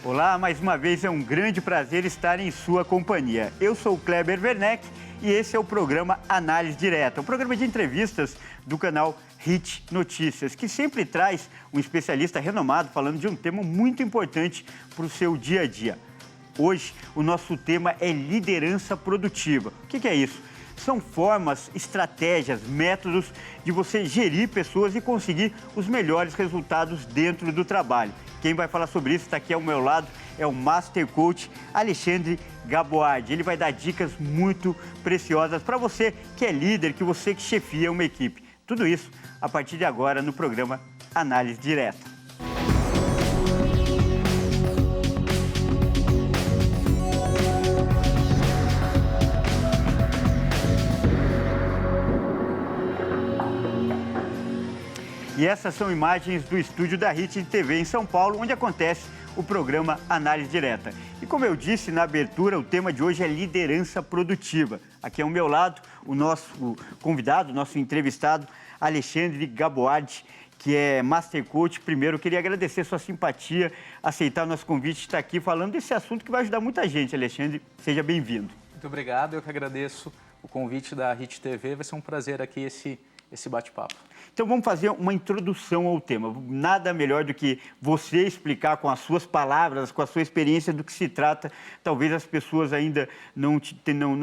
Olá, mais uma vez é um grande prazer estar em sua companhia. Eu sou o Kleber Werneck e esse é o programa Análise Direta, um programa de entrevistas do canal Hit Notícias, que sempre traz um especialista renomado falando de um tema muito importante para o seu dia a dia. Hoje, o nosso tema é liderança produtiva. O que é isso? São formas, estratégias, métodos de você gerir pessoas e conseguir os melhores resultados dentro do trabalho. Quem vai falar sobre isso está aqui ao meu lado, é o Master Coach Alexandre Gaboardi. Ele vai dar dicas muito preciosas para você que é líder, que você que chefia uma equipe. Tudo isso a partir de agora no programa Análise Direta. E essas são imagens do estúdio da Hit TV em São Paulo, onde acontece o programa Análise Direta. E como eu disse na abertura, o tema de hoje é liderança produtiva. Aqui ao meu lado, o nosso convidado, o nosso entrevistado, Alexandre Gaboardi, que é Master Coach. Primeiro, eu queria agradecer sua simpatia, aceitar o nosso convite, estar aqui falando desse assunto que vai ajudar muita gente. Alexandre, seja bem-vindo. Muito obrigado, eu que agradeço o convite da Hit TV. Vai ser um prazer aqui esse bate-papo. Então vamos fazer uma introdução ao tema. Nada melhor do que você explicar com as suas palavras, com a sua experiência do que se trata. Talvez as pessoas ainda não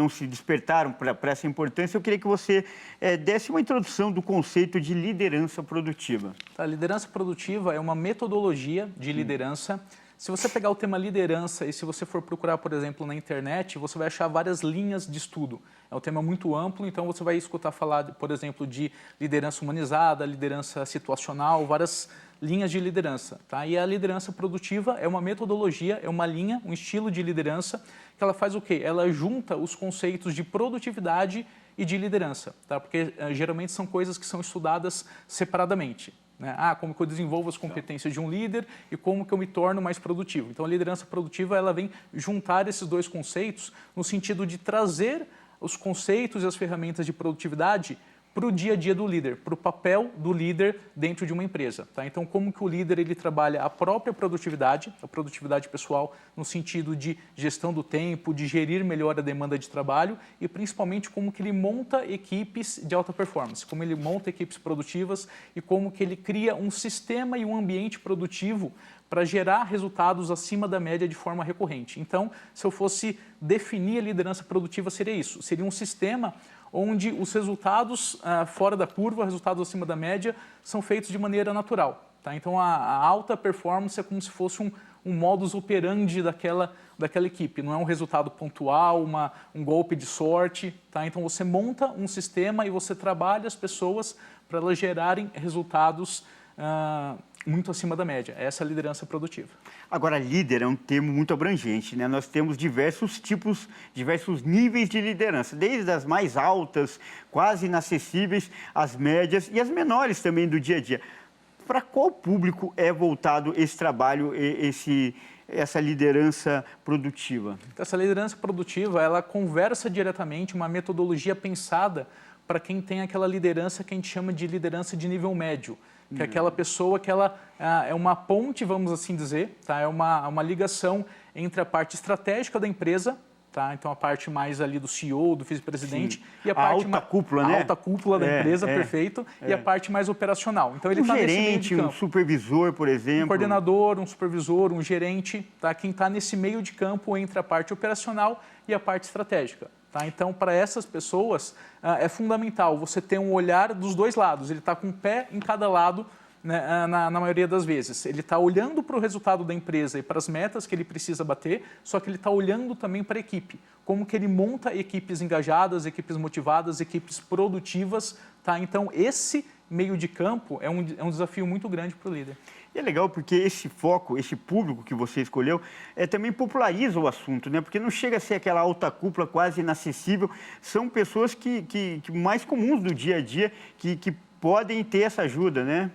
se despertaram para essa importância. Eu queria que você desse uma introdução do conceito de liderança produtiva. A liderança produtiva é uma metodologia de liderança. Se você pegar o tema liderança e se você for procurar, por exemplo, na internet, você vai achar várias linhas de estudo. É um tema muito amplo, então você vai escutar falar, por exemplo, de liderança humanizada, liderança situacional, várias linhas de liderança. Tá? E a liderança produtiva é uma metodologia, é uma linha, um estilo de liderança, que ela faz o quê? Ela junta os conceitos de produtividade e de liderança, tá? Porque geralmente são coisas que são estudadas separadamente. Como que eu desenvolvo as competências de um líder e como que eu me torno mais produtivo. Então, a liderança produtiva ela vem juntar esses dois conceitos no sentido de trazer os conceitos e as ferramentas de produtividade para o dia a dia do líder, para o papel do líder dentro de uma empresa. Tá? Então, como que o líder ele trabalha a própria produtividade, a produtividade pessoal, no sentido de gestão do tempo, de gerir melhor a demanda de trabalho e, principalmente, como que ele monta equipes de alta performance, como ele monta equipes produtivas e como que ele cria um sistema e um ambiente produtivo para gerar resultados acima da média de forma recorrente. Então, se eu fosse definir a liderança produtiva, seria isso. Seria um sistema onde os resultados fora da curva, resultados acima da média, são feitos de maneira natural. Tá? Então, a alta performance é como se fosse um modus operandi daquela equipe. Não é um resultado pontual, um golpe de sorte. Tá? Então, você monta um sistema e você trabalha as pessoas para elas gerarem resultados muito acima da média. Essa é a liderança produtiva. Agora, líder é um termo muito abrangente, né? Nós temos diversos tipos, diversos níveis de liderança, desde as mais altas, quase inacessíveis, as médias e as menores também do dia a dia. Para qual público é voltado esse trabalho, essa liderança produtiva? Essa liderança produtiva, ela conversa diretamente, uma metodologia pensada para quem tem aquela liderança que a gente chama de liderança de nível médio, que é aquela pessoa que ela é uma ponte, vamos assim dizer, tá? É uma ligação entre a parte estratégica da empresa, tá? Então a parte mais ali do CEO, do vice-presidente, e a parte alta cúpula, né? Alta cúpula da empresa, perfeito, e a parte mais operacional. Então ele um está nesse meio gerente, de campo. um supervisor, por exemplo. Um coordenador, um supervisor, um gerente, tá? Quem está nesse meio de campo entre a parte operacional e a parte estratégica. Tá? Então, para essas pessoas, é fundamental você ter um olhar dos dois lados. Ele está com um pé em cada lado, né, na maioria das vezes. Ele está olhando para o resultado da empresa e para as metas que ele precisa bater, só que ele está olhando também para a equipe. Como que ele monta equipes engajadas, equipes motivadas, equipes produtivas. Tá? Então, esse meio de campo é um desafio muito grande para o líder. E é legal porque esse foco, esse público que você escolheu, também populariza o assunto, né? Porque não chega a ser aquela alta cúpula quase inacessível. São pessoas que mais comuns do dia a dia que podem ter essa ajuda, né?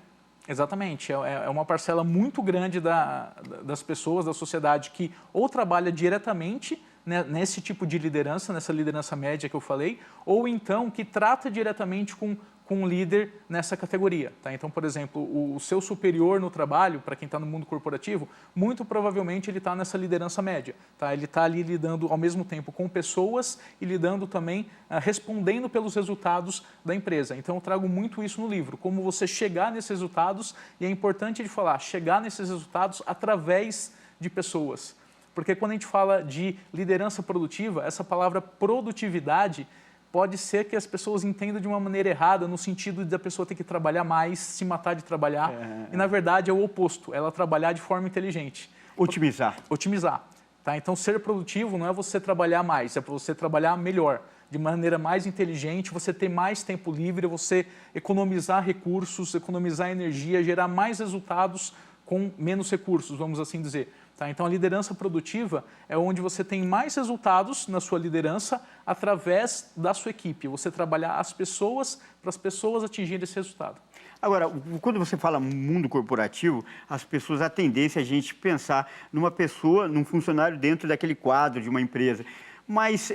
Exatamente. É uma parcela muito grande das pessoas, da sociedade, que ou trabalha diretamente, né, nesse tipo de liderança, nessa liderança média que eu falei, ou então que trata diretamente com com um líder nessa categoria. Tá? Então, por exemplo, o seu superior no trabalho, para quem está no mundo corporativo, muito provavelmente ele está nessa liderança média. Tá? Ele está ali lidando ao mesmo tempo com pessoas e lidando também, respondendo pelos resultados da empresa. Então, eu trago muito isso no livro, como você chegar nesses resultados, e é importante de falar, chegar nesses resultados através de pessoas. Porque quando a gente fala de liderança produtiva, essa palavra produtividade pode ser que as pessoas entendam de uma maneira errada, no sentido de a pessoa ter que trabalhar mais, se matar de trabalhar. E, na verdade, é o oposto, ela trabalhar de forma inteligente. Otimizar. Otimizar. Tá? Então, ser produtivo não é você trabalhar mais, é você trabalhar melhor, de maneira mais inteligente, você ter mais tempo livre, você economizar recursos, economizar energia, gerar mais resultados com menos recursos, vamos assim dizer. Tá? Então, a liderança produtiva é onde você tem mais resultados na sua liderança através da sua equipe. Você trabalhar as pessoas para as pessoas atingirem esse resultado. Agora, quando você fala mundo corporativo, as pessoas, a tendência é a gente pensar numa pessoa, num funcionário dentro daquele quadro de uma empresa. Mas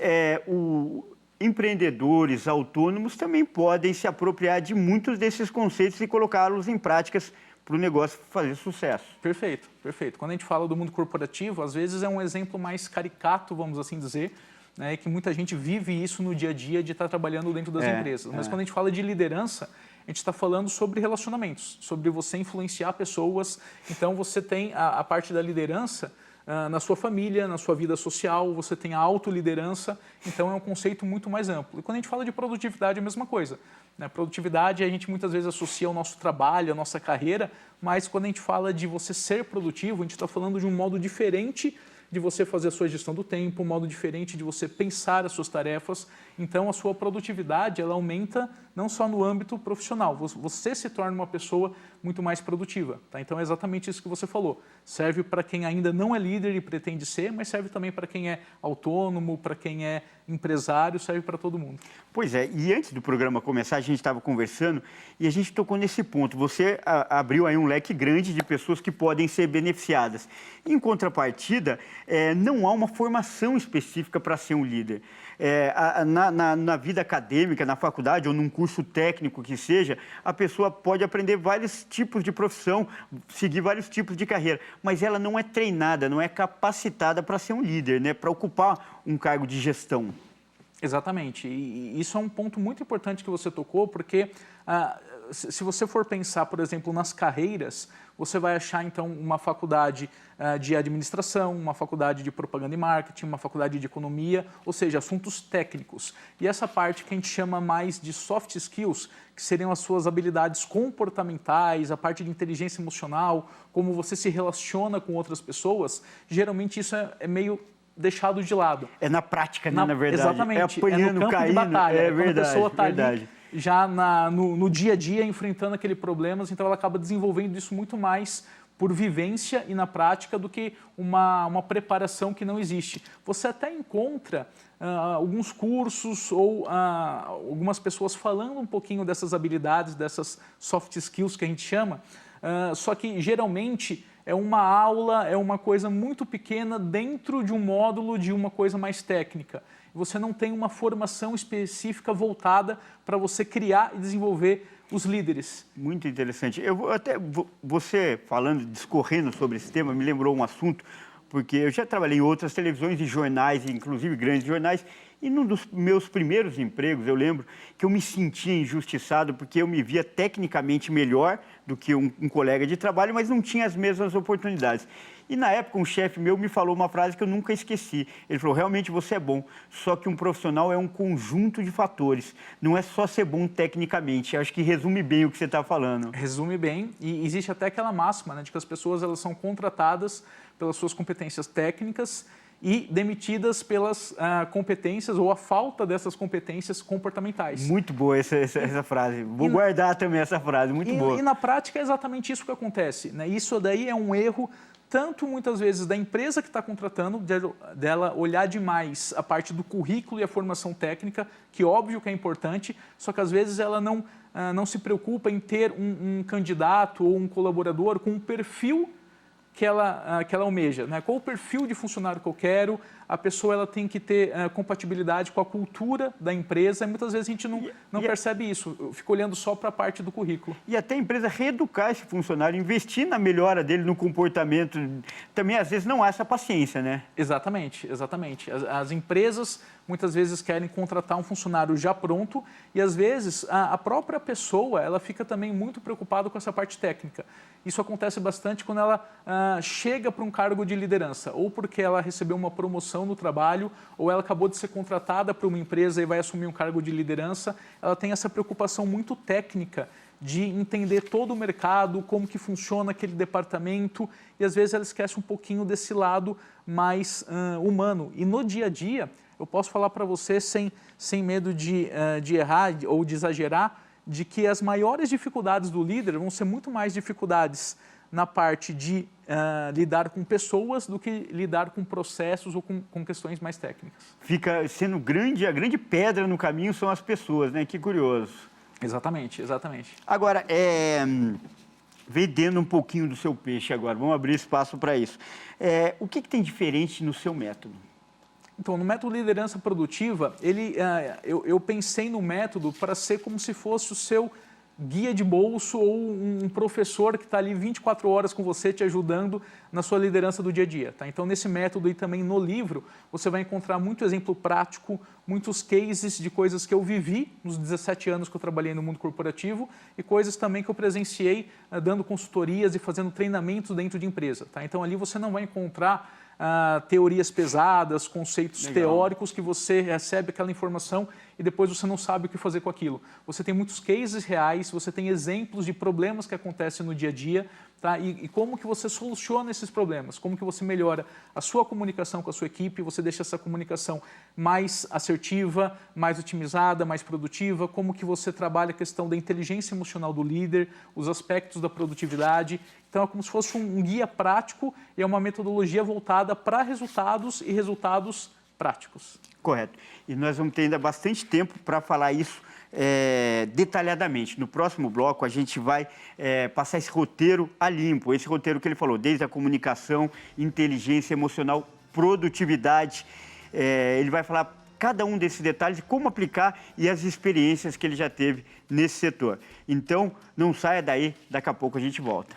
empreendedores autônomos também podem se apropriar de muitos desses conceitos e colocá-los em práticas para o negócio fazer sucesso. Perfeito, perfeito. Quando a gente fala do mundo corporativo, às vezes é um exemplo mais caricato, vamos assim dizer, né, que muita gente vive isso no dia a dia de estar trabalhando dentro das empresas. Mas quando a gente fala de liderança, a gente está falando sobre relacionamentos, sobre você influenciar pessoas. Então, você tem a parte da liderança na sua família, na sua vida social, você tem a autoliderança, então é um conceito muito mais amplo. E quando a gente fala de produtividade, é a mesma coisa. Né? Produtividade, a gente muitas vezes associa ao nosso trabalho, à nossa carreira, mas quando a gente fala de você ser produtivo, a gente está falando de um modo diferente de você fazer a sua gestão do tempo, um modo diferente de você pensar as suas tarefas. Então, a sua produtividade, ela aumenta não só no âmbito profissional, você se torna uma pessoa muito mais produtiva. Tá? Então, é exatamente isso que você falou. Serve para quem ainda não é líder e pretende ser, mas serve também para quem é autônomo, para quem é empresário, serve para todo mundo. Pois é, e antes do programa começar, a gente estava conversando e a gente tocou nesse ponto. Você abriu aí um leque grande de pessoas que podem ser beneficiadas. Em contrapartida, não há uma formação específica para ser um líder. Na vida acadêmica, na faculdade ou num curso técnico que seja, a pessoa pode aprender vários tipos de profissão, seguir vários tipos de carreira, mas ela não é treinada, não é capacitada para ser um líder, né? Para ocupar um cargo de gestão. Exatamente. E isso é um ponto muito importante que você tocou, porque se você for pensar, por exemplo, nas carreiras, você vai achar, então, uma faculdade de administração, uma faculdade de propaganda e marketing, uma faculdade de economia, ou seja, assuntos técnicos. E essa parte que a gente chama mais de soft skills, que seriam as suas habilidades comportamentais, a parte de inteligência emocional, como você se relaciona com outras pessoas, geralmente isso é meio deixado de lado. É na prática, né, na verdade. Exatamente. É apanhando, no campo caindo. De batalha. É quando verdade, a pessoa está verdade. ali já no dia a dia enfrentando aqueles problemas, então ela acaba desenvolvendo isso muito mais por vivência e na prática do que uma preparação que não existe. Você até encontra alguns cursos ou algumas pessoas falando um pouquinho dessas habilidades, dessas soft skills que a gente chama, só que geralmente é uma aula, é uma coisa muito pequena dentro de um módulo de uma coisa mais técnica. Você não tem uma formação específica voltada para você criar e desenvolver os líderes. Muito interessante. Você falando, discorrendo sobre esse tema, me lembrou um assunto, porque eu já trabalhei em outras televisões e jornais, inclusive grandes jornais, e num dos meus primeiros empregos, eu lembro que eu me sentia injustiçado porque eu me via tecnicamente melhor do que um colega de trabalho, mas não tinha as mesmas oportunidades. E na época um chefe meu me falou uma frase que eu nunca esqueci. Ele falou, realmente você é bom, só que um profissional é um conjunto de fatores. Não é só ser bom tecnicamente. Eu acho que resume bem o que você está falando. Resume bem. E existe até aquela máxima, né, de que as pessoas elas são contratadas pelas suas competências técnicas e demitidas pelas competências ou a falta dessas competências comportamentais. Muito boa essa frase. Vou guardar também essa frase, muito boa. E na prática é exatamente isso que acontece. Né? Isso daí é um erro tanto muitas vezes da empresa que está contratando, dela olhar demais a parte do currículo e a formação técnica, que óbvio que é importante, só que às vezes ela não se preocupa em ter um candidato ou um colaborador com um perfil que ela almeja, né? Qual o perfil de funcionário que eu quero, a pessoa ela tem que ter compatibilidade com a cultura da empresa, e muitas vezes a gente não percebe isso, eu fico olhando só para a parte do currículo. E até a empresa reeducar esse funcionário, investir na melhora dele, no comportamento, também às vezes não há essa paciência, né? Exatamente, exatamente. As empresas muitas vezes querem contratar um funcionário já pronto e às vezes a própria pessoa ela fica também muito preocupada com essa parte técnica. Isso acontece bastante quando ela chega para um cargo de liderança, ou porque ela recebeu uma promoção no trabalho, ou ela acabou de ser contratada para uma empresa e vai assumir um cargo de liderança. Ela tem essa preocupação muito técnica de entender todo o mercado, como que funciona aquele departamento, e às vezes ela esquece um pouquinho desse lado mais humano. E no dia a dia, eu posso falar para você, sem medo de errar ou de exagerar, de que as maiores dificuldades do líder vão ser muito mais dificuldades na parte de lidar com pessoas do que lidar com processos ou com questões mais técnicas. Fica sendo a grande pedra no caminho são as pessoas, né? Que curioso. Exatamente, exatamente. Agora, vendendo um pouquinho do seu peixe agora, vamos abrir espaço para isso. O que tem diferente no seu método? Então, no método liderança produtiva, eu pensei no método para ser como se fosse o seu guia de bolso ou um professor que está ali 24 horas com você te ajudando na sua liderança do dia a dia. Tá? Então, nesse método e também no livro, você vai encontrar muito exemplo prático, muitos cases de coisas que eu vivi nos 17 anos que eu trabalhei no mundo corporativo e coisas também que eu presenciei dando consultorias e fazendo treinamentos dentro de empresa. Tá? Então, ali você não vai encontrar teorias pesadas, conceitos teóricos que você recebe aquela informação e depois você não sabe o que fazer com aquilo. Você tem muitos cases reais, você tem exemplos de problemas que acontecem no dia a dia, tá? E como que você soluciona esses problemas, como que você melhora a sua comunicação com a sua equipe, você deixa essa comunicação mais assertiva, mais otimizada, mais produtiva, como que você trabalha a questão da inteligência emocional do líder, os aspectos da produtividade. Então, é como se fosse um guia prático e é uma metodologia voltada para resultados e resultados práticos. Correto. E nós vamos ter ainda bastante tempo para falar isso detalhadamente. No próximo bloco, a gente vai passar esse roteiro a limpo, esse roteiro que ele falou, desde a comunicação, inteligência emocional, produtividade. Ele vai falar cada um desses detalhes, como aplicar e as experiências que ele já teve nesse setor. Então, não saia daí, daqui a pouco a gente volta.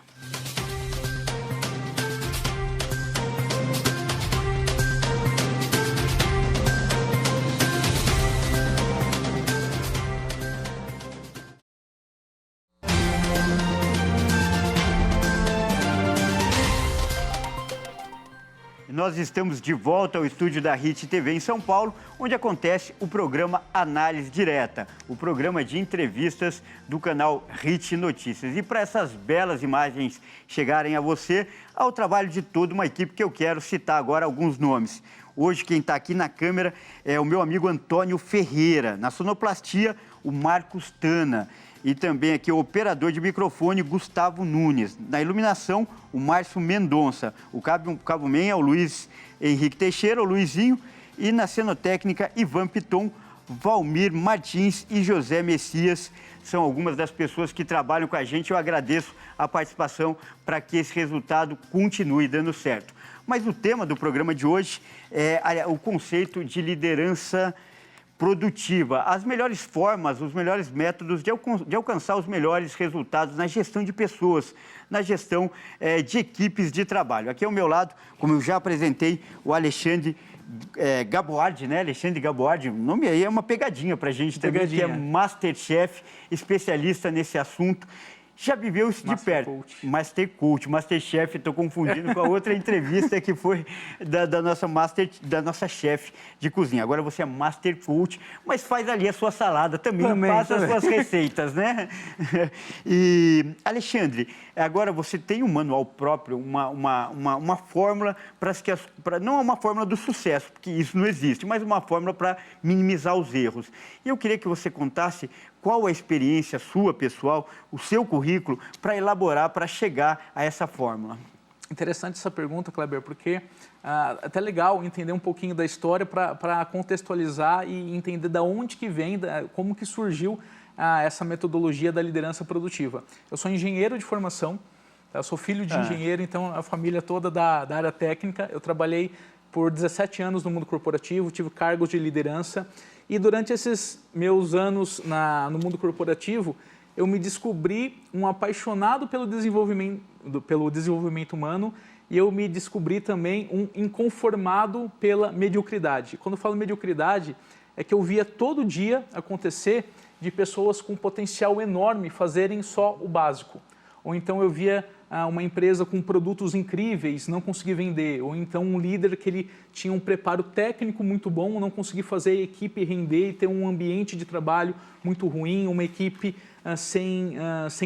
Nós estamos de volta ao estúdio da HIT TV em São Paulo, onde acontece o programa Análise Direta, o programa de entrevistas do canal HIT Notícias. E para essas belas imagens chegarem a você, ao trabalho de toda uma equipe que eu quero citar agora alguns nomes. Hoje quem está aqui na câmera é o meu amigo Antônio Ferreira, na sonoplastia o Marcos Tana. E também aqui o operador de microfone, Gustavo Nunes. Na iluminação, o Márcio Mendonça. O cabo-man é o Luiz Henrique Teixeira, o Luizinho. E na cenotécnica, Ivan Piton, Valmir Martins e José Messias. São algumas das pessoas que trabalham com a gente. Eu agradeço a participação para que esse resultado continue dando certo. Mas o tema do programa de hoje é o conceito de liderança produtiva, as melhores formas, os melhores métodos de alcançar os melhores resultados na gestão de pessoas, na gestão de equipes de trabalho. Aqui ao meu lado, como eu já apresentei, o Alexandre Gaboardi, né? Alexandre Gaboardi, o nome aí é uma pegadinha para a gente também, que é Masterchef, especialista nesse assunto. Já viveu isso de perto. Masterchef, estou confundindo com a outra entrevista que foi da nossa chefe de cozinha. Agora você é Master Coach, mas faz ali a sua salada também passa as suas receitas, né? E, Alexandre, agora você tem um manual próprio, uma fórmula não é uma fórmula do sucesso, porque isso não existe, mas uma fórmula para minimizar os erros. E eu queria que você contasse qual a experiência sua, pessoal, o seu currículo, para elaborar, para chegar a essa fórmula? Interessante essa pergunta, Kleber, porque é até legal entender um pouquinho da história para contextualizar e entender de onde que vem, como que surgiu essa metodologia da liderança produtiva. Eu sou engenheiro de formação, Eu sou filho de engenheiro, então a família toda da área técnica. Eu trabalhei por 17 anos no mundo corporativo, tive cargos de liderança e durante esses meus anos no mundo corporativo, eu me descobri um apaixonado pelo desenvolvimento humano e eu me descobri também um inconformado pela mediocridade. Quando eu falo mediocridade, é que eu via todo dia acontecer de pessoas com potencial enorme fazerem só o básico. Ou então eu via uma empresa com produtos incríveis, não conseguir vender. Ou então um líder que ele tinha um preparo técnico muito bom, não conseguir fazer a equipe render e ter um ambiente de trabalho muito ruim, uma equipe sem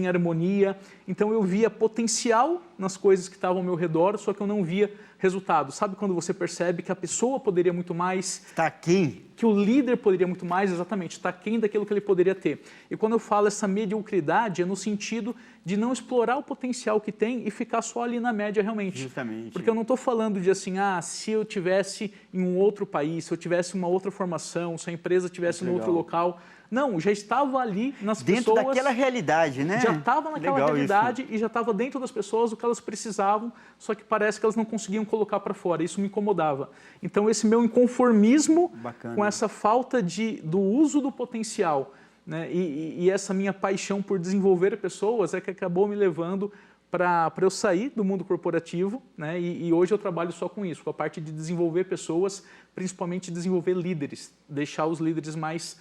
harmonia. Então eu via potencial nas coisas que estavam ao meu redor, só que eu não via resultado. Sabe quando você percebe que a pessoa poderia muito mais? Está aquém. Que o líder poderia muito mais, exatamente, está aquém daquilo que ele poderia ter. E quando eu falo essa mediocridade, é no sentido de não explorar o potencial que tem e ficar só ali na média realmente. Justamente. Porque eu não estou falando de assim, se eu tivesse em um outro país, se eu tivesse uma outra formação, se a empresa tivesse em outro local. Não, já estava ali nas pessoas. Dentro daquela realidade, né? Já estava naquela realidade e já estava dentro das pessoas o que elas precisavam, só que parece que elas não conseguiam colocar para fora. Isso me incomodava. Então, esse meu inconformismo com essa falta do uso do potencial, né? E essa minha paixão por desenvolver pessoas é que acabou me levando para eu sair do mundo corporativo, né? E hoje eu trabalho só com isso, com a parte de desenvolver pessoas, principalmente desenvolver líderes, deixar os líderes mais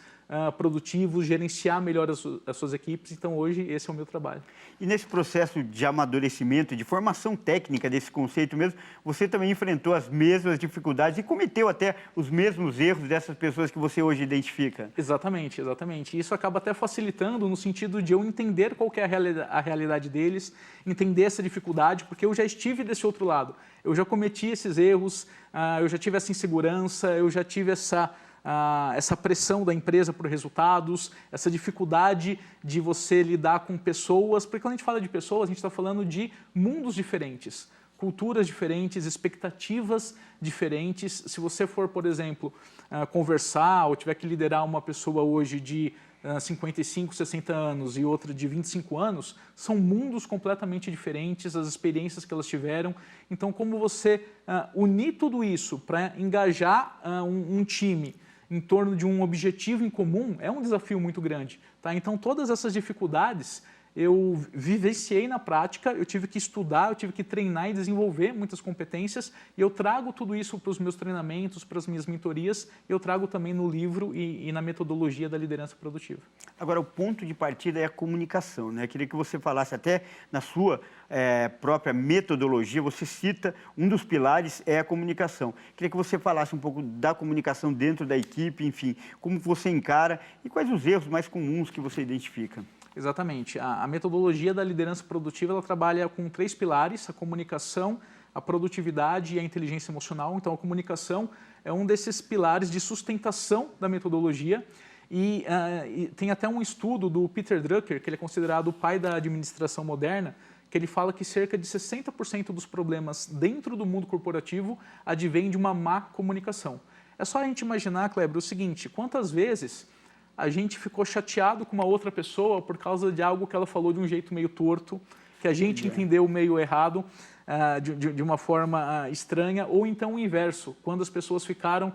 produtivos, gerenciar melhor as suas equipes. Então, hoje, esse é o meu trabalho. E nesse processo de amadurecimento, de formação técnica desse conceito mesmo, você também enfrentou as mesmas dificuldades e cometeu até os mesmos erros dessas pessoas que você hoje identifica? Exatamente, exatamente. Isso acaba até facilitando no sentido de eu entender qual que é a realidade deles, entender essa dificuldade, porque eu já estive desse outro lado. Eu já cometi esses erros, eu já tive essa insegurança, eu já tive essa pressão da empresa por resultados, essa dificuldade de você lidar com pessoas, porque quando a gente fala de pessoas, a gente está falando de mundos diferentes, culturas diferentes, expectativas diferentes. Se você for, por exemplo, conversar ou tiver que liderar uma pessoa hoje de 55, 60 anos e outra de 25 anos, são mundos completamente diferentes, as experiências que elas tiveram. Então, como você unir tudo isso para engajar um time em torno de um objetivo em comum, é um desafio muito grande. Tá? Então, todas essas dificuldades eu vivenciei na prática, eu tive que estudar, eu tive que treinar e desenvolver muitas competências, e eu trago tudo isso para os meus treinamentos, para as minhas mentorias, eu trago também no livro e na metodologia da liderança produtiva. Agora, o ponto de partida é a comunicação, né? Eu queria que você falasse até na sua própria metodologia, você cita um dos pilares é a comunicação. Queria que você falasse um pouco da comunicação dentro da equipe, enfim, como você encara e quais os erros mais comuns que você identifica. Exatamente. A metodologia da liderança produtiva ela trabalha com 3 pilares, a comunicação, a produtividade e a inteligência emocional. Então, a comunicação é um desses pilares de sustentação da metodologia. E tem até um estudo do Peter Drucker, que ele é considerado o pai da administração moderna, que ele fala que cerca de 60% dos problemas dentro do mundo corporativo advém de uma má comunicação. É só a gente imaginar, Kleber, o seguinte, quantas vezes a gente ficou chateado com uma outra pessoa por causa de algo que ela falou de um jeito meio torto, que a gente entendeu meio errado, de uma forma estranha, ou então o inverso, quando as pessoas ficaram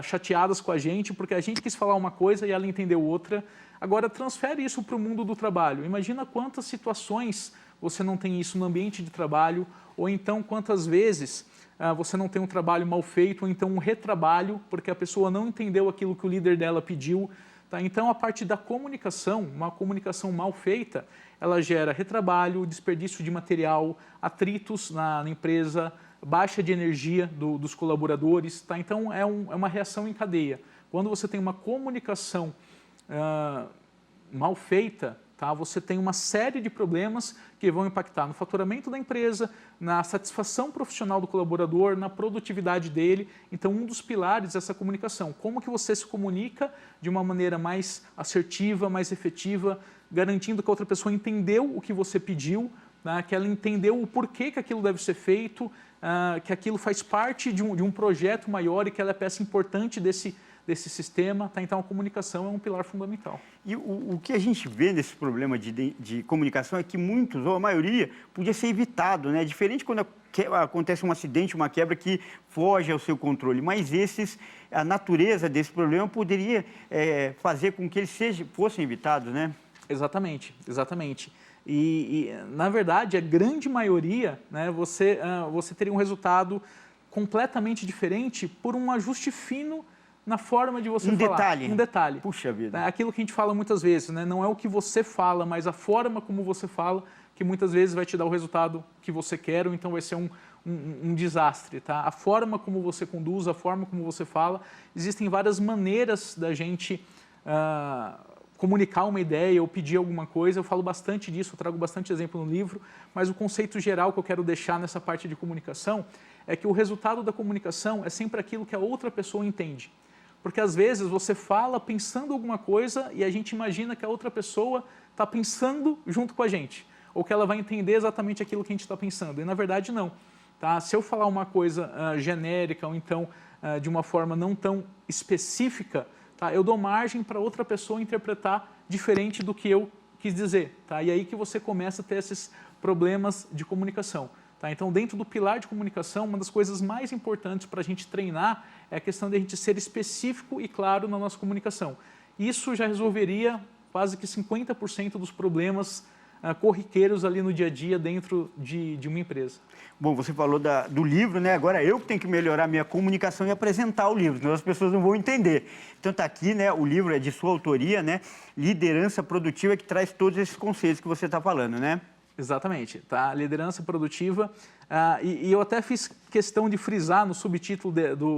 chateadas com a gente porque a gente quis falar uma coisa e ela entendeu outra. Agora, transfere isso para o mundo do trabalho. Imagina quantas situações você não tem isso no ambiente de trabalho, ou então quantas vezes você não tem um trabalho mal feito, ou então um retrabalho, porque a pessoa não entendeu aquilo que o líder dela pediu. Tá? Então, a parte da comunicação, uma comunicação mal feita, ela gera retrabalho, desperdício de material, atritos na empresa, baixa de energia dos colaboradores. Tá? Então, é uma reação em cadeia. Quando você tem uma comunicação mal feita, tá? Você tem uma série de problemas que vão impactar no faturamento da empresa, na satisfação profissional do colaborador, na produtividade dele. Então, um dos pilares é essa comunicação. Como que você se comunica de uma maneira mais assertiva, mais efetiva, garantindo que a outra pessoa entendeu o que você pediu, né? Que ela entendeu o porquê que aquilo deve ser feito, que aquilo faz parte de um projeto maior e que ela é peça importante desse desse sistema. Tá? Então, a comunicação é um pilar fundamental. E o que a gente vê nesse problema de comunicação é que muitos, ou a maioria, podia ser evitado, né? Diferente quando acontece um acidente, uma quebra que foge ao seu controle. Mas a natureza desse problema poderia fazer com que eles fossem evitados, né? Exatamente, exatamente. Na verdade, a grande maioria, né, você teria um resultado completamente diferente por um ajuste fino na forma de você falar. Um detalhe. Puxa vida. Aquilo que a gente fala muitas vezes, né, não é o que você fala, mas a forma como você fala, que muitas vezes vai te dar o resultado que você quer, ou então vai ser um desastre. Tá? A forma como você conduz, a forma como você fala, existem várias maneiras da gente comunicar uma ideia ou pedir alguma coisa. Eu falo bastante disso, eu trago bastante exemplo no livro, mas o conceito geral que eu quero deixar nessa parte de comunicação é que o resultado da comunicação é sempre aquilo que a outra pessoa entende. Porque às vezes você fala pensando alguma coisa e a gente imagina que a outra pessoa está pensando junto com a gente, ou que ela vai entender exatamente aquilo que a gente está pensando, e na verdade não. Tá? Se eu falar uma coisa genérica ou então de uma forma não tão específica, tá? Eu dou margem para outra pessoa interpretar diferente do que eu quis dizer. Tá? E aí que você começa a ter esses problemas de comunicação. Tá? Então, dentro do pilar de comunicação, uma das coisas mais importantes para a gente treinar é a questão de a gente ser específico e claro na nossa comunicação. Isso já resolveria quase que 50% dos problemas corriqueiros ali no dia a dia dentro de uma empresa. Bom, você falou do livro, né? Agora eu que tenho que melhorar minha comunicação e apresentar o livro, senão as pessoas não vão entender. Então está aqui, né? O livro é de sua autoria, né? Liderança Produtiva, que traz todos esses conceitos que você está falando, né? Exatamente, tá? Liderança produtiva. E eu até fiz questão de frisar no subtítulo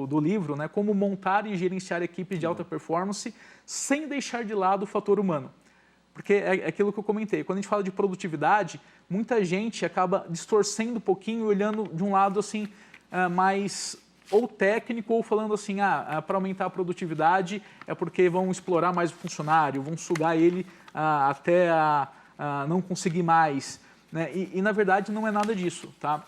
do livro, né? Como montar e gerenciar equipes de alta performance sem deixar de lado o fator humano. Porque é aquilo que eu comentei, quando a gente fala de produtividade, muita gente acaba distorcendo um pouquinho, olhando de um lado assim, mais ou técnico, ou falando assim, para aumentar a produtividade é porque vão explorar mais o funcionário, vão sugar ele até não conseguir mais. Né? E na verdade não é nada disso. Tá?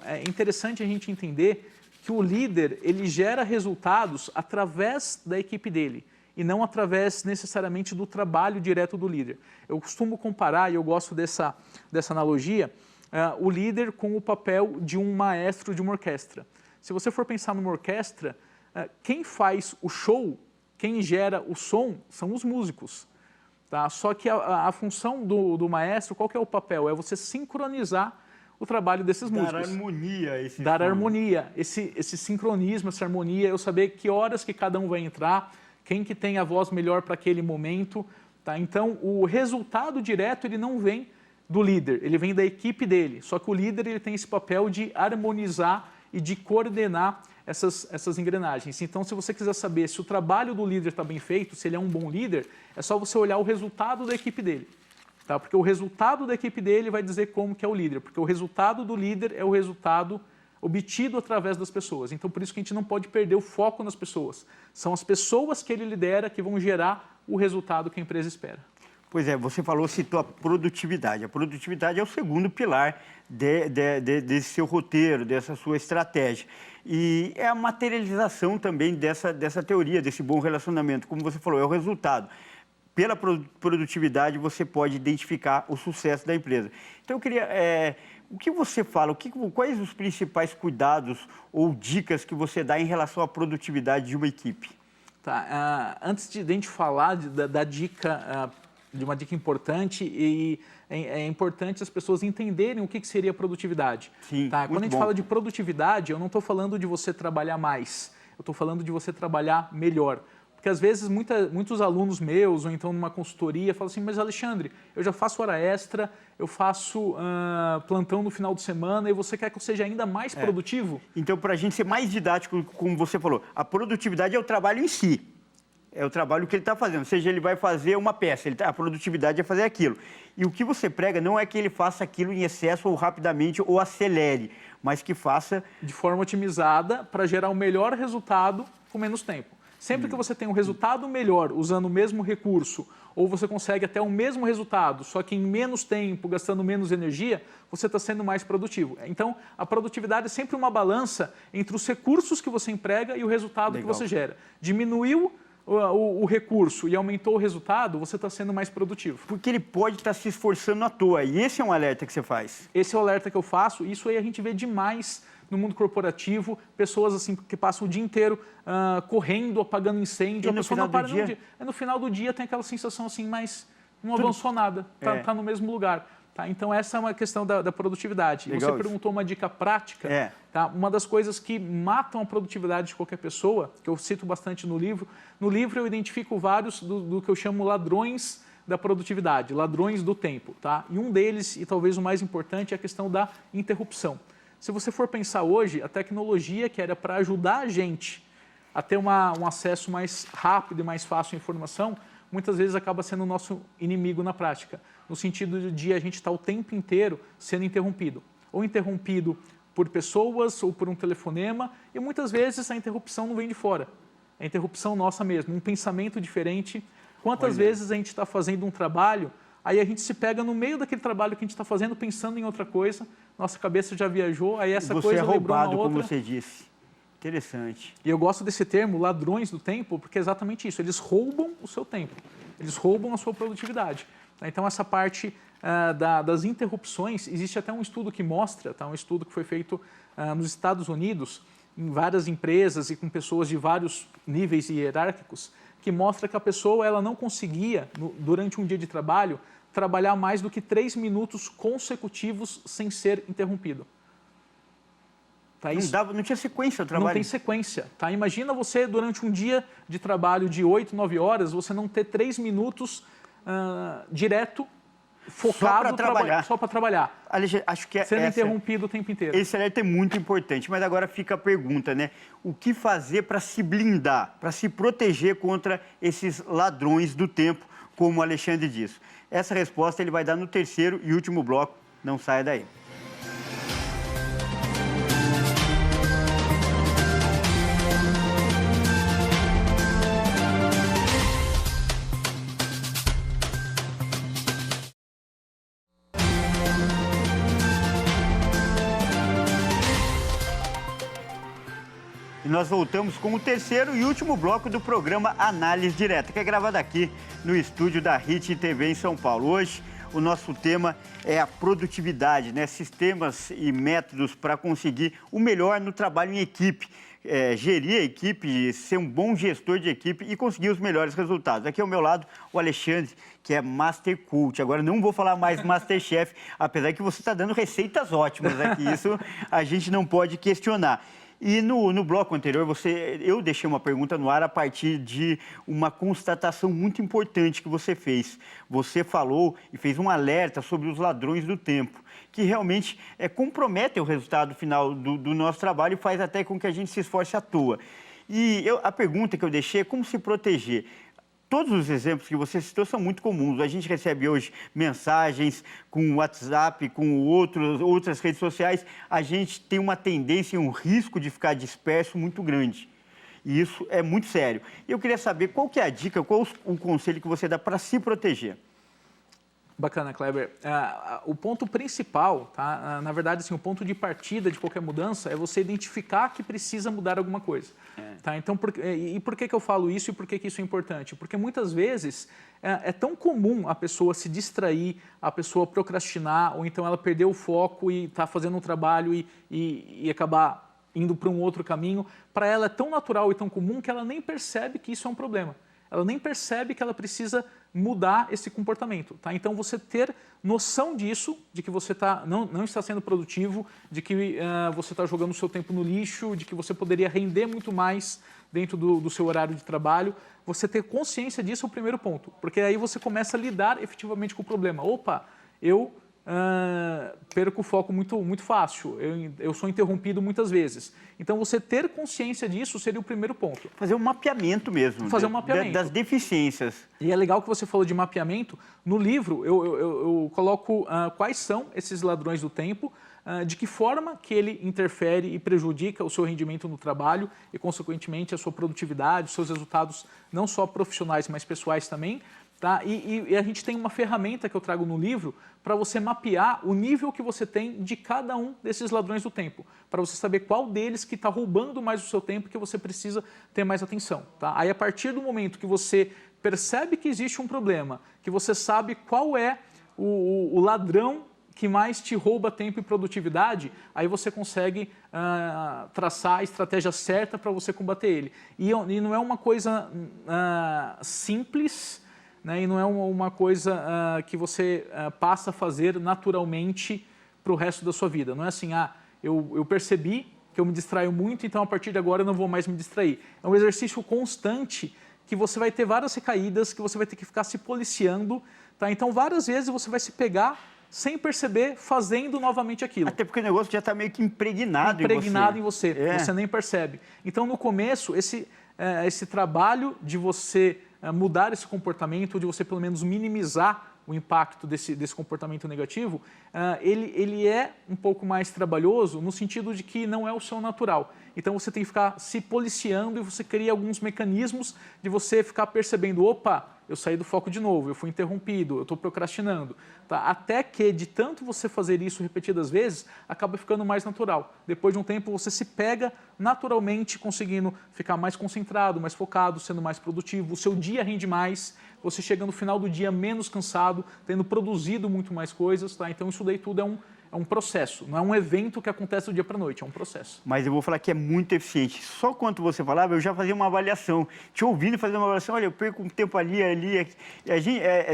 É interessante a gente entender que o líder ele gera resultados através da equipe dele, e não através necessariamente do trabalho direto do líder. Eu costumo comparar, e eu gosto dessa analogia, o líder com o papel de um maestro de uma orquestra. Se você for pensar numa orquestra, quem faz o show, quem gera o som, são os músicos. Tá? Só que a função do maestro, qual que é o papel? É você sincronizar o trabalho desses músicos. Dar harmonia. Dar harmonia, esse sincronismo, essa harmonia, eu saber que horas que cada um vai entrar, quem que tem a voz melhor para aquele momento. Tá? Então, o resultado direto ele não vem do líder, ele vem da equipe dele. Só que o líder ele tem esse papel de harmonizar e de coordenar essas engrenagens. Então, se você quiser saber se o trabalho do líder está bem feito, se ele é um bom líder, é só você olhar o resultado da equipe dele. Tá? Porque o resultado da equipe dele vai dizer como que é o líder. Porque o resultado do líder é o resultado obtido através das pessoas. Então, por isso que a gente não pode perder o foco nas pessoas. São as pessoas que ele lidera que vão gerar o resultado que a empresa espera. Pois é, você citou a produtividade. A produtividade é o segundo pilar desse seu roteiro, dessa sua estratégia. E é a materialização também dessa teoria, desse bom relacionamento. Como você falou, é o resultado. Pela produtividade, você pode identificar o sucesso da empresa. Então, eu queria... o que você fala? Quais os principais cuidados ou dicas que você dá em relação à produtividade de uma equipe? Tá, antes de a gente falar da dica, de uma dica importante, é importante as pessoas entenderem o que seria produtividade. Sim, tá? Quando a gente fala de produtividade, eu não estou falando de você trabalhar mais, eu estou falando de você trabalhar melhor. Porque às vezes muitos alunos meus, ou então numa consultoria, falam assim, mas Alexandre, eu já faço hora extra, eu faço plantão no final de semana e você quer que eu seja ainda mais produtivo? Então, para a gente ser mais didático, como você falou, a produtividade é o trabalho em si. É o trabalho que ele está fazendo, ou seja, ele vai fazer uma peça, a produtividade é fazer aquilo. E o que você prega não é que ele faça aquilo em excesso ou rapidamente ou acelere, mas que faça... de forma otimizada para gerar o melhor resultado com menos tempo. Sempre que você tem um resultado melhor usando o mesmo recurso, ou você consegue até o mesmo resultado, só que em menos tempo, gastando menos energia, você está sendo mais produtivo. Então, a produtividade é sempre uma balança entre os recursos que você emprega e o resultado que você gera. Diminuiu o recurso e aumentou o resultado, você está sendo mais produtivo. Porque ele pode estar se esforçando à toa. E esse é um alerta que você faz. Esse é o alerta que eu faço. Isso aí a gente vê demais no mundo corporativo. Pessoas assim que passam o dia inteiro correndo, apagando incêndio. E no final do dia? No final do dia tem aquela sensação assim, mas não avançou nada. Está no mesmo lugar. Tá? Então, essa é uma questão da produtividade. Legal. Você perguntou uma dica prática. Tá? Uma das coisas que matam a produtividade de qualquer pessoa, que eu cito bastante no livro eu identifico vários do que eu chamo ladrões da produtividade, ladrões do tempo. Tá? E um deles, e talvez o mais importante, é a questão da interrupção. Se você for pensar hoje, a tecnologia que era para ajudar a gente a ter um acesso mais rápido e mais fácil à informação, muitas vezes acaba sendo o nosso inimigo na prática, no sentido de a gente estar o tempo inteiro sendo interrompido. Ou interrompido por pessoas ou por um telefonema, e muitas vezes a interrupção não vem de fora. É a interrupção nossa mesmo, um pensamento diferente. Quantas vezes a gente está fazendo um trabalho, aí a gente se pega no meio daquele trabalho que a gente está fazendo, pensando em outra coisa, nossa cabeça já viajou, aí essa coisa lembrou uma outra. Você é roubado, como você disse. Interessante. E eu gosto desse termo, ladrões do tempo, porque é exatamente isso. Eles roubam o seu tempo. Eles roubam a sua produtividade. Então, essa parte das interrupções, existe até um estudo que mostra, um estudo que foi feito nos Estados Unidos, em várias empresas e com pessoas de vários níveis hierárquicos, que mostra que a pessoa ela não conseguia, durante um dia de trabalho, trabalhar mais do que 3 minutos consecutivos sem ser interrompido. Tá, não tinha sequência o trabalho. Não tem sequência. Tá? Imagina você, durante um dia de trabalho de 8, 9 horas, você não ter 3 minutos direto, focado só para trabalhar. Alexandre, acho que sendo interrompido o tempo inteiro. Esse alerta é muito importante, mas agora fica a pergunta, né? O que fazer para se blindar, para se proteger contra esses ladrões do tempo, como o Alexandre disse? Essa resposta ele vai dar no terceiro e último bloco. Não saia daí. E nós voltamos com o terceiro e último bloco do programa Análise Direta, que é gravado aqui no estúdio da HIT TV em São Paulo. Hoje, o nosso tema é a produtividade, né? Sistemas e métodos para conseguir o melhor no trabalho em equipe. Gerir a equipe, ser um bom gestor de equipe e conseguir os melhores resultados. Aqui ao meu lado, o Alexandre, que é Master Coach. Agora, não vou falar mais Masterchef, apesar que você está dando receitas ótimas aqui. Isso a gente não pode questionar. E no bloco anterior, eu deixei uma pergunta no ar a partir de uma constatação muito importante que você fez. Você falou e fez um alerta sobre os ladrões do tempo, que realmente comprometem o resultado final do nosso trabalho e faz até com que a gente se esforce à toa. E a pergunta que eu deixei é como se proteger. Todos os exemplos que você citou são muito comuns. A gente recebe hoje mensagens com WhatsApp, com outras redes sociais. A gente tem uma tendência e um risco de ficar disperso muito grande. E isso é muito sério. Eu queria saber qual que é a dica, qual o conselho que você dá para se proteger. Bacana, Kleber. O ponto principal, tá? Na verdade, assim, o ponto de partida de qualquer mudança é você identificar que precisa mudar alguma coisa. Tá? Então, por que eu falo isso e por que isso é importante? Porque muitas vezes é tão comum a pessoa se distrair, a pessoa procrastinar, ou então ela perder o foco e está fazendo um trabalho e acabar indo para um outro caminho. Para ela é tão natural e tão comum que ela nem percebe que isso é um problema. Ela nem percebe que ela precisa mudar esse comportamento. Tá? Então, você ter noção disso, de que você não está sendo produtivo, de que você está jogando o seu tempo no lixo, de que você poderia render muito mais dentro do seu horário de trabalho, você ter consciência disso é o primeiro ponto. Porque aí você começa a lidar efetivamente com o problema. Opa, eu perco o foco muito fácil, eu sou interrompido muitas vezes. Então, você ter consciência disso seria o primeiro ponto. Fazer um mapeamento mesmo. Fazer um mapeamento. Das deficiências. E é legal que você falou de mapeamento. No livro, eu coloco quais são esses ladrões do tempo de que forma que ele interfere e prejudica o seu rendimento no trabalho e, consequentemente, a sua produtividade, os seus resultados não só profissionais, mas pessoais também. Tá? E a gente tem uma ferramenta que eu trago no livro para você mapear o nível que você tem de cada um desses ladrões do tempo, para você saber qual deles que está roubando mais o seu tempo que você precisa ter mais atenção. Tá? Aí, a partir do momento que você percebe que existe um problema, que você sabe qual é o ladrão que mais te rouba tempo e produtividade, aí você consegue traçar a estratégia certa para você combater ele. E não é uma coisa simples, né, e não é uma coisa que você passa a fazer naturalmente para o resto da sua vida. Não é assim, eu percebi que eu me distraio muito, então a partir de agora eu não vou mais me distrair. É um exercício constante que você vai ter várias recaídas, que você vai ter que ficar se policiando. Tá? Então, várias vezes você vai se pegar sem perceber, fazendo novamente aquilo. Até porque o negócio já está meio que impregnado em você. Você nem percebe. Então, no começo, esse trabalho de você mudar esse comportamento, de você pelo menos minimizar o impacto desse comportamento negativo, ele é um pouco mais trabalhoso no sentido de que não é o seu natural. Então, você tem que ficar se policiando e você cria alguns mecanismos de você ficar percebendo, opa, eu saí do foco de novo, eu fui interrompido, eu estou procrastinando. Tá? Até que, de tanto você fazer isso repetidas vezes, acaba ficando mais natural. Depois de um tempo, você se pega naturalmente conseguindo ficar mais concentrado, mais focado, sendo mais produtivo, o seu dia rende mais, você chega no final do dia menos cansado, tendo produzido muito mais coisas. Tá? Então, isso daí tudo é um processo, não é um evento que acontece do dia para a noite, é um processo. Mas eu vou falar que é muito eficiente. Só quando você falava, eu já fazia uma avaliação. Te ouvindo fazer uma avaliação, olha, eu perco um tempo ali.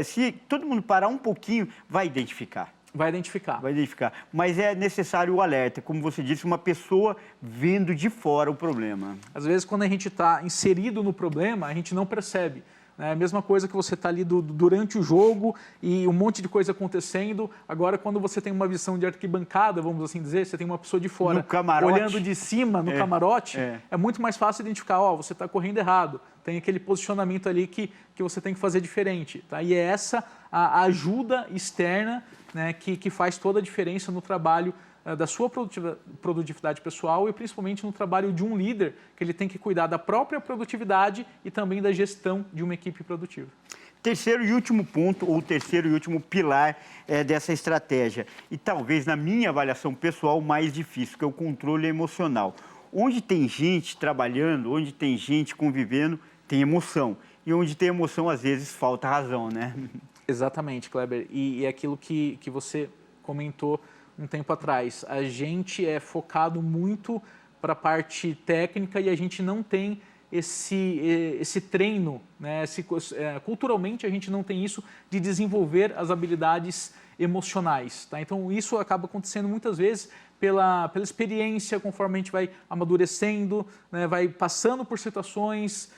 Se todo mundo parar um pouquinho, vai identificar. Vai identificar. Vai identificar. Mas é necessário o alerta, como você disse, uma pessoa vendo de fora o problema. Às vezes, quando a gente está inserido no problema, a gente não percebe. É a mesma coisa que você está ali durante o jogo e um monte de coisa acontecendo. Agora, quando você tem uma visão de arquibancada, vamos assim dizer, você tem uma pessoa de fora olhando de cima no camarote, é muito mais fácil identificar, você está correndo errado. Tem aquele posicionamento ali que você tem que fazer diferente. Tá? E é essa a ajuda externa, né, que faz toda a diferença no trabalho da sua produtividade pessoal e principalmente no trabalho de um líder, que ele tem que cuidar da própria produtividade e também da gestão de uma equipe produtiva. Terceiro e último ponto, ou terceiro e último pilar dessa estratégia, e talvez na minha avaliação pessoal mais difícil, que é o controle emocional. Onde tem gente trabalhando, onde tem gente convivendo, tem emoção. E onde tem emoção, às vezes, falta razão, né? Exatamente, Kleber. E é aquilo que você comentou um tempo atrás. A gente é focado muito para a parte técnica e a gente não tem esse treino, né? Culturalmente a gente não tem isso de desenvolver as habilidades emocionais. Tá? Então isso acaba acontecendo muitas vezes pela experiência, conforme a gente vai amadurecendo, né? Vai passando por situações,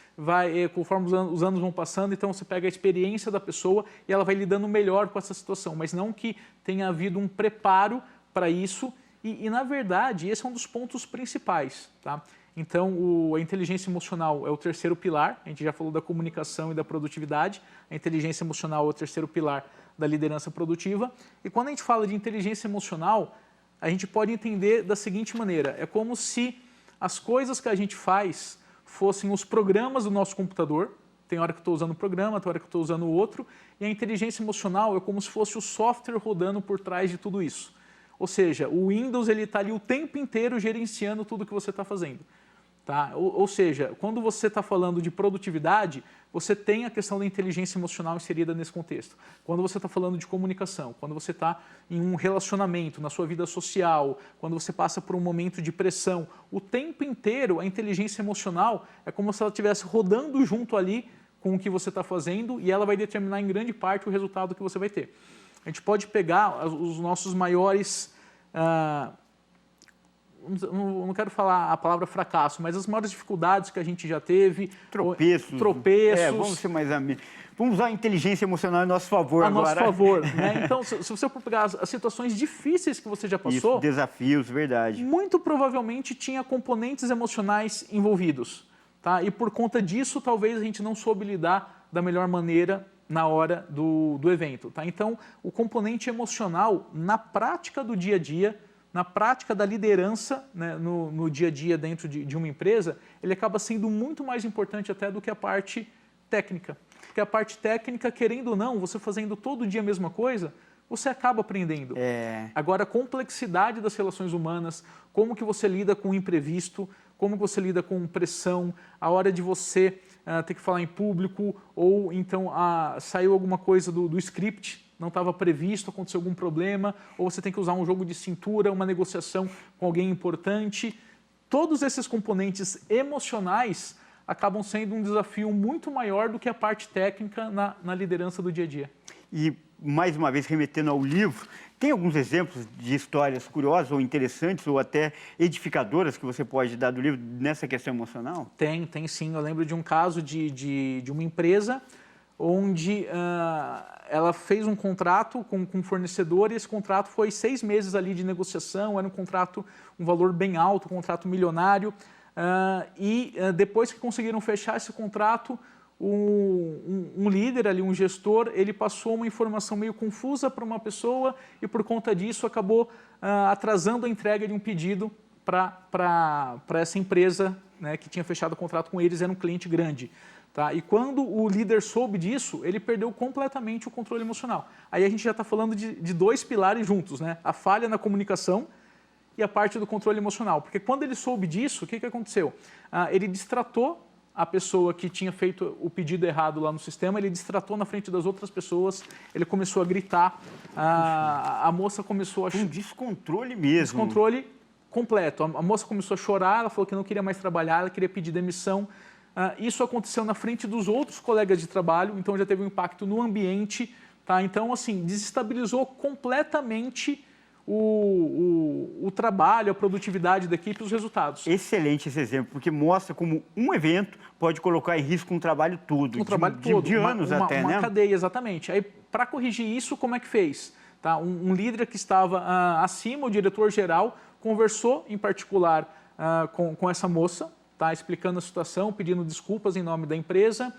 conforme os anos vão passando, então você pega a experiência da pessoa e ela vai lidando melhor com essa situação, mas não que tenha havido um preparo para isso e, na verdade, esse é um dos pontos principais. Tá? Então, a inteligência emocional é o terceiro pilar, a gente já falou da comunicação e da produtividade, a inteligência emocional é o terceiro pilar da liderança produtiva, e quando a gente fala de inteligência emocional, a gente pode entender da seguinte maneira, é como se as coisas que a gente faz fossem os programas do nosso computador, tem hora que eu estou usando um programa, tem hora que eu estou usando o outro, e a inteligência emocional é como se fosse o software rodando por trás de tudo isso. Ou seja, o Windows está ali o tempo inteiro gerenciando tudo que você está fazendo. Tá? Ou seja, quando você está falando de produtividade, você tem a questão da inteligência emocional inserida nesse contexto. Quando você está falando de comunicação, quando você está em um relacionamento, na sua vida social, quando você passa por um momento de pressão, o tempo inteiro a inteligência emocional é como se ela estivesse rodando junto ali com o que você está fazendo e ela vai determinar em grande parte o resultado que você vai ter. A gente pode pegar os nossos maiores... não quero falar a palavra fracasso, mas as maiores dificuldades que a gente já teve. Tropeços. Vamos ser mais amigos. Vamos usar a inteligência emocional a nosso favor agora. A nosso favor. Né? Então, se você for pegar as situações difíceis que você já passou... Isso, desafios, verdade. Muito provavelmente tinha componentes emocionais envolvidos. Tá? E por conta disso, talvez a gente não soube lidar da melhor maneira na hora do evento. Tá? Então, o componente emocional, na prática do dia a dia, na prática da liderança, né, no dia a dia dentro de uma empresa, ele acaba sendo muito mais importante até do que a parte técnica. Porque a parte técnica, querendo ou não, você fazendo todo dia a mesma coisa, você acaba aprendendo. Agora, a complexidade das relações humanas, como que você lida com o imprevisto, como que você lida com pressão, a hora de você ter que falar em público, ou então saiu alguma coisa do script, não estava previsto, aconteceu algum problema, ou você tem que usar um jogo de cintura, uma negociação com alguém importante. Todos esses componentes emocionais acabam sendo um desafio muito maior do que a parte técnica na liderança do dia a dia. E, mais uma vez, remetendo ao livro, tem alguns exemplos de histórias curiosas ou interessantes ou até edificadoras que você pode dar do livro nessa questão emocional? Tem sim. Eu lembro de um caso de uma empresa onde ela fez um contrato com um fornecedor e esse contrato foi 6 meses ali de negociação, era um contrato, um valor bem alto, um contrato milionário, depois que conseguiram fechar esse contrato, um líder ali, um gestor, ele passou uma informação meio confusa para uma pessoa e por conta disso acabou atrasando a entrega de um pedido para essa empresa, né, que tinha fechado o contrato com eles, era um cliente grande. Tá? E quando o líder soube disso, ele perdeu completamente o controle emocional. Aí a gente já está falando de 2 pilares juntos, né? A falha na comunicação e a parte do controle emocional. Porque quando ele soube disso, o que aconteceu? Ele distratou a pessoa que tinha feito o pedido errado lá no sistema, ele distratou na frente das outras pessoas, ele começou a gritar, a moça começou a... Um descontrole mesmo. Descontrole completo. A moça começou a chorar, ela falou que não queria mais trabalhar, ela queria pedir demissão. Isso aconteceu na frente dos outros colegas de trabalho, então já teve um impacto no ambiente. Tá? Então, assim, desestabilizou completamente o trabalho, a produtividade da equipe e os resultados. Excelente esse exemplo, porque mostra como um evento pode colocar em risco um trabalho todo. Um trabalho todo. De anos até, né? Uma cadeia, exatamente. Aí, para corrigir isso, como é que fez? Tá? Um líder que estava acima, o diretor-geral, conversou em particular com essa moça, tá, explicando a situação, pedindo desculpas em nome da empresa,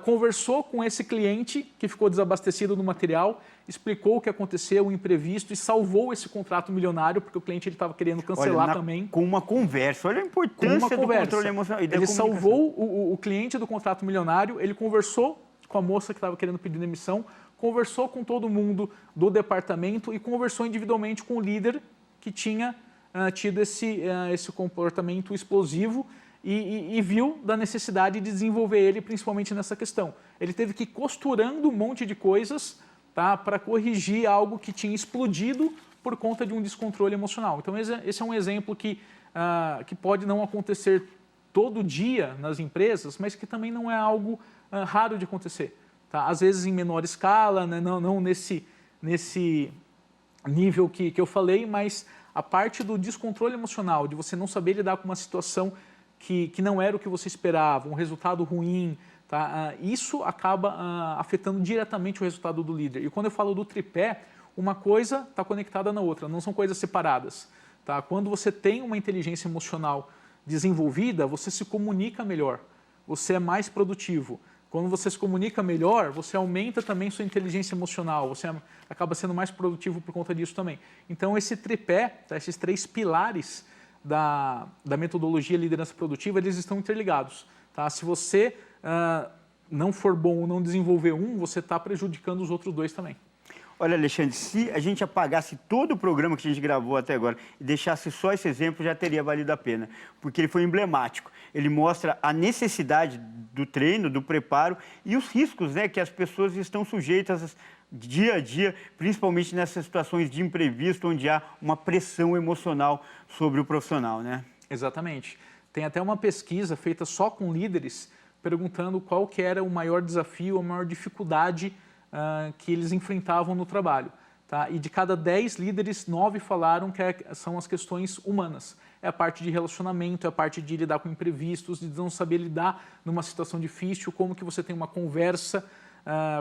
conversou com esse cliente que ficou desabastecido do material, explicou o que aconteceu, o imprevisto e salvou esse contrato milionário, porque o cliente estava querendo cancelar também. Com uma conversa, olha a importância do controle emocional. Ele salvou o cliente do contrato milionário, ele conversou com a moça que estava querendo pedir demissão, conversou com todo mundo do departamento e conversou individualmente com o líder que tinha tido esse comportamento explosivo e viu da necessidade de desenvolver ele, principalmente nessa questão. Ele teve que ir costurando um monte de coisas, tá, para corrigir algo que tinha explodido por conta de um descontrole emocional. Então, esse é um exemplo que pode não acontecer todo dia nas empresas, mas que também não é algo raro de acontecer. Tá? Às vezes em menor escala, né, não nesse nível que eu falei, mas a parte do descontrole emocional, de você não saber lidar com uma situação que não era o que você esperava, um resultado ruim, tá? Isso acaba afetando diretamente o resultado do líder. E quando eu falo do tripé, uma coisa está conectada na outra, não são coisas separadas. Tá? Quando você tem uma inteligência emocional desenvolvida, você se comunica melhor, você é mais produtivo. Quando você se comunica melhor, você aumenta também sua inteligência emocional, você acaba sendo mais produtivo por conta disso também. Então, esse tripé, tá, esses 3 pilares da metodologia liderança produtiva, eles estão interligados. Tá? Se você não for bom ou não desenvolver um, você está prejudicando os outros 2 também. Olha, Alexandre, se a gente apagasse todo o programa que a gente gravou até agora e deixasse só esse exemplo, já teria valido a pena, porque ele foi emblemático. Ele mostra a necessidade do treino, do preparo e os riscos, né, que as pessoas estão sujeitas dia a dia, principalmente nessas situações de imprevisto, onde há uma pressão emocional sobre o profissional, né? Exatamente. Tem até uma pesquisa feita só com líderes, perguntando qual que era o maior desafio, a maior dificuldade que eles enfrentavam no trabalho. Tá? E de cada 10 líderes, 9 falaram que são as questões humanas. É a parte de relacionamento, é a parte de lidar com imprevistos, de não saber lidar numa situação difícil, como que você tem uma conversa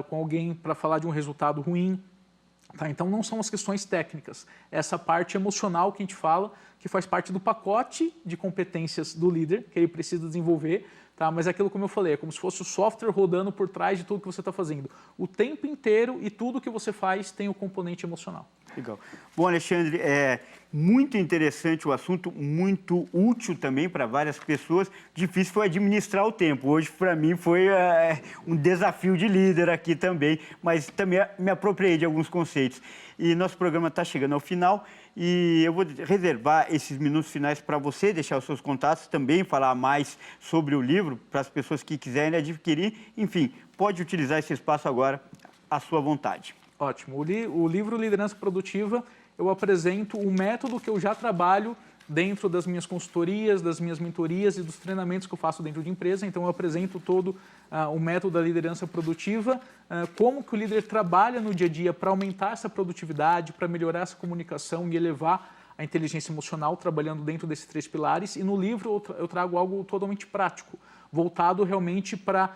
com alguém para falar de um resultado ruim. Tá? Então, não são as questões técnicas. Essa parte emocional que a gente fala, que faz parte do pacote de competências do líder, que ele precisa desenvolver. Tá? Mas é aquilo, como eu falei, é como se fosse o software rodando por trás de tudo que você está fazendo. O tempo inteiro e tudo que você faz tem o componente emocional. Legal. Bom, Alexandre, é muito interessante o assunto, muito útil também para várias pessoas. Difícil foi administrar o tempo. Hoje, para mim, foi um desafio de líder aqui também, mas também me apropriei de alguns conceitos. E nosso programa está chegando ao final e eu vou reservar esses minutos finais para você, deixar os seus contatos, também falar mais sobre o livro para as pessoas que quiserem adquirir. Enfim, pode utilizar esse espaço agora à sua vontade. Ótimo. O livro Liderança Produtiva, eu apresento o método que eu já trabalho dentro das minhas consultorias, das minhas mentorias e dos treinamentos que eu faço dentro de empresa. Então, eu apresento todo o método da liderança produtiva, como que o líder trabalha no dia a dia para aumentar essa produtividade, para melhorar essa comunicação e elevar a inteligência emocional, trabalhando dentro desses 3 pilares. E no livro eu trago algo totalmente prático, voltado realmente para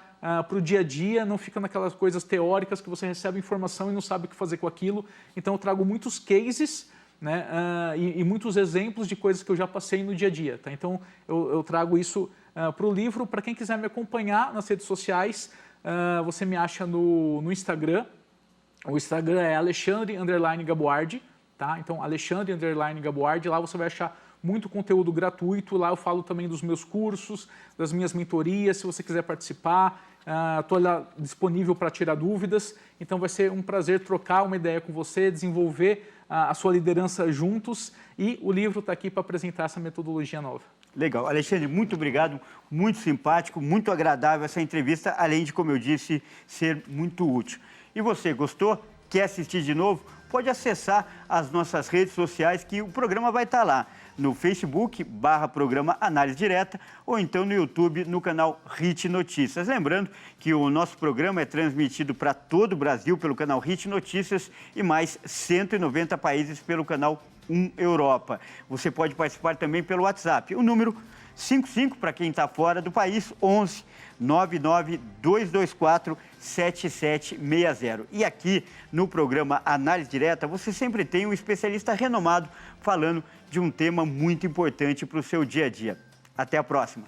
o dia a dia, não fica naquelas coisas teóricas que você recebe informação e não sabe o que fazer com aquilo. Então, eu trago muitos cases, né, e muitos exemplos de coisas que eu já passei no dia a dia. Tá? Então, eu trago isso para o livro. Para quem quiser me acompanhar nas redes sociais, você me acha no Instagram. O Instagram é Alexandre_Gaboardi. Tá? Então, Alexandre_Gaboardi. Lá você vai achar muito conteúdo gratuito. Lá eu falo também dos meus cursos, das minhas mentorias. Se você quiser participar, estou lá disponível para tirar dúvidas. Então, vai ser um prazer trocar uma ideia com você, desenvolver a sua liderança juntos. E o livro está aqui para apresentar essa metodologia nova. Legal. Alexandre, muito obrigado. Muito simpático, muito agradável essa entrevista, além de, como eu disse, ser muito útil. E você, gostou? Quer assistir de novo? Pode acessar as nossas redes sociais que o programa vai estar lá. No Facebook, /programa Análise Direta, ou então no YouTube, no canal HIT Notícias. Lembrando que o nosso programa é transmitido para todo o Brasil pelo canal HIT Notícias e mais 190 países pelo canal 1 Europa. Você pode participar também pelo WhatsApp. O número 55 para quem está fora do país, 11 99224 7760. E aqui no programa Análise Direta, você sempre tem um especialista renomado falando de um tema muito importante para o seu dia a dia. Até a próxima.